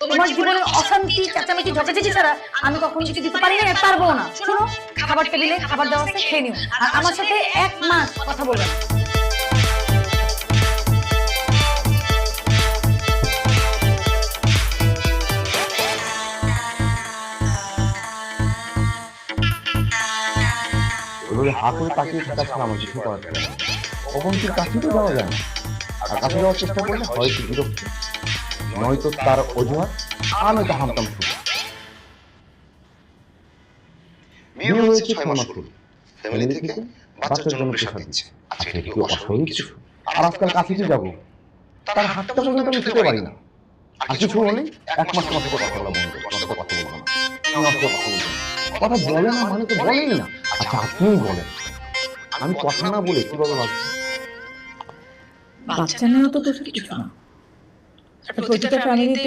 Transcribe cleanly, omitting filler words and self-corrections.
তোমার জীবনের অশান্তি চেঁচামেচি ঝগড়াঝাটি ছাড়া আমি কখনো কিছু দিতে পারি না, পারবো না। শোনো, খাবার টেবিলে খাবার দেওয়া আছে, খেয়ে নিও। আর আমার সাথে 1 মাস কথা বলবে না। ওইভাবে হা করে তাকিয়ে থাকা ছাড়া আমার কিছু করার থাকে না। কখন কি কাছে তো যাওয়া যায় না, আর কাছে যাওয়ার চেষ্টা করলে হয়তো বিরক্ত, নয়তো তার অজুহাত, আর নয়তো হামতাম শুরু। বিয়ে হয়েছে 6 মাস হলো, ফ্যামিলি থেকে বাচ্চার জন্য প্রেশার দিচ্ছে। আচ্ছা, এটা কি অস্বাভাবিক কিছু? আর আজকাল কাছে কি যাবো, তার হাতটা পর্যন্ত আমি খেতে পারি না। আর কিছু হলে 1 মাস আমার সাথে কথা বলা বন্ধ, আমার সাথে কথা বলবো না, আমার সাথে কথা বলবো না। কথা বলে না মানে তো বলেই না। আচ্ছা, আপনিই বলেন, আমি কথা না বলে কিভাবে বাঁচবো? বাচ্চা নেওয়া তো দোষের কিছু না। প্রতিটা ফ্যামিলিতে